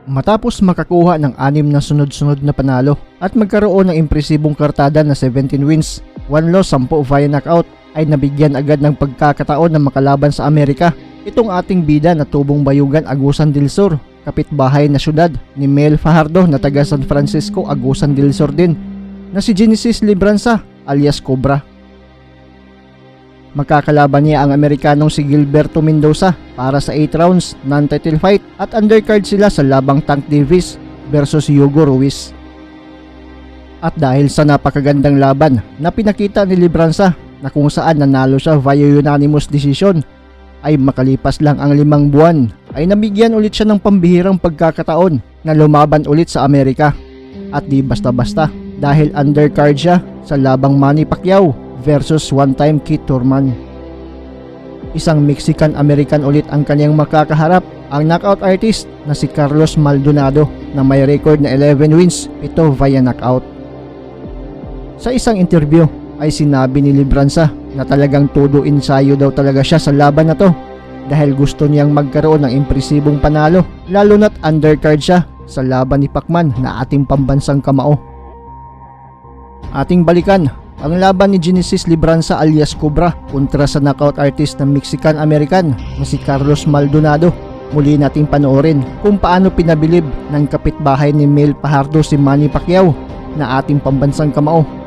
Matapos makakuha ng 6 na sunod-sunod na panalo at magkaroon ng impresibong kartada na 17 wins, 1 loss, 10 via knockout, ay nabigyan agad ng pagkakataon na makalaban sa Amerika itong ating bida na tubong bayugan Agusan del Sur, kapitbahay na syudad ni Mel Fajardo na taga San Francisco, Agusan del Sur din, na si Genesis Libranza alias Cobra. Makakalaban niya ang Amerikanong si Gilberto Mendoza para sa 8 rounds non-title fight at undercard sila sa labang Tank Davis versus Hugo Ruiz. At dahil sa napakagandang laban na pinakita ni Libranza na kung saan nanalo siya via unanimous decision, ay makalipas lang ang 5 buwan ay nabigyan ulit siya ng pambihirang pagkakataon na lumaban ulit sa Amerika. At di basta-basta dahil undercard siya sa labang Manny Pacquiao versus one-time Keith Thurman. Isang Mexican-American ulit ang kanyang makakaharap, ang knockout artist na si Carlos Maldonado na may record na 11 wins, 7 via knockout. Sa isang interview ay sinabi ni Libranza na talagang todo ensayo daw talaga siya sa laban na to dahil gusto niyang magkaroon ng impresibong panalo, lalo na't undercard siya sa laban ni Pacman na ating pambansang kamao. Ating balikan ang laban ni Genesis Libranza alias Cobra kontra sa knockout artist na Mexican-American na si Carlos Maldonado. Muli nating panoorin kung paano pinabilib ng kapitbahay ni Mel Fajardo si Manny Pacquiao na ating pambansang kamao.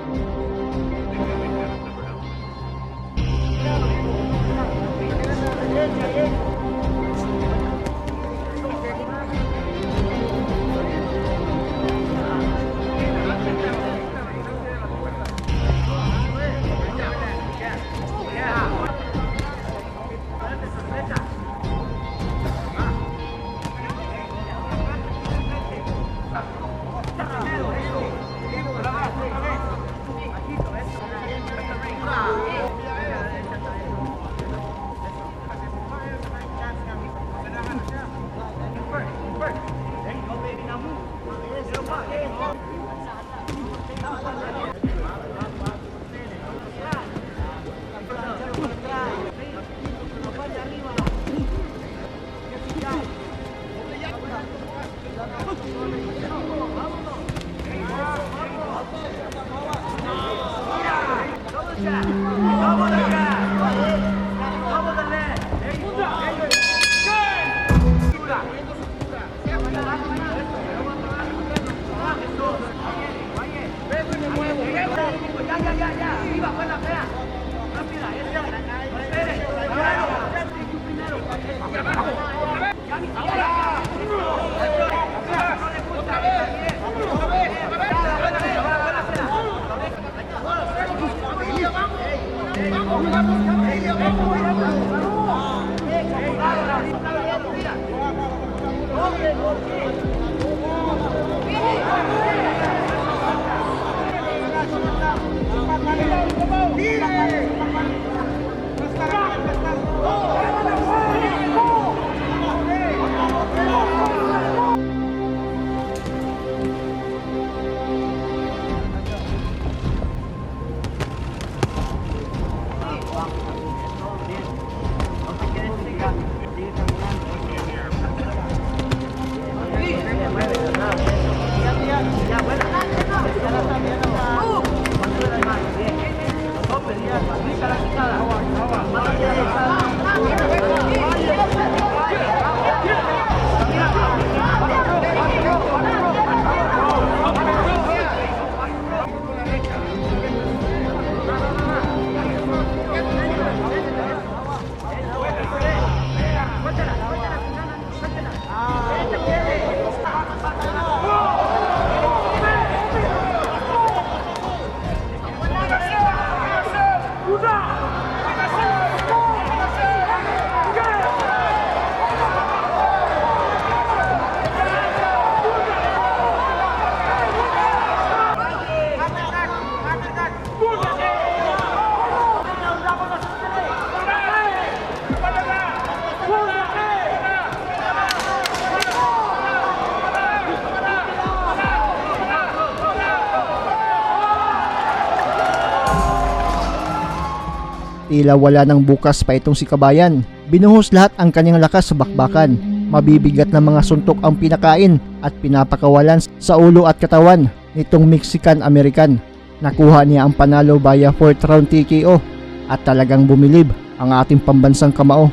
Tila wala nang bukas pa itong si Kabayan. Binuhos lahat ang kanyang lakas sa bakbakan. mabibigat na mga suntok ang pinakain at pinapakawalan sa ulo at katawan nitong Mexican-American. Nakuha niya ang panalo via 4th round TKO at talagang bumilib ang ating pambansang kamao.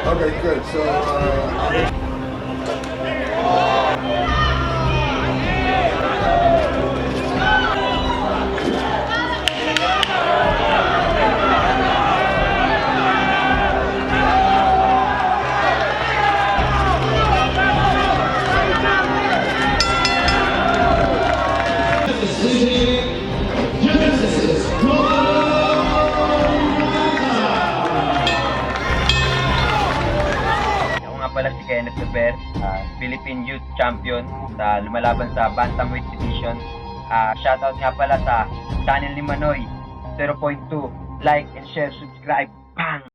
Okay, good. So, pala si Kenneth Super, Philippine Youth Champion sa lumalaban sa Bantamweight Division. Shoutout nga pala sa channel ni Manoy 0.2. Like and share, subscribe. Bang!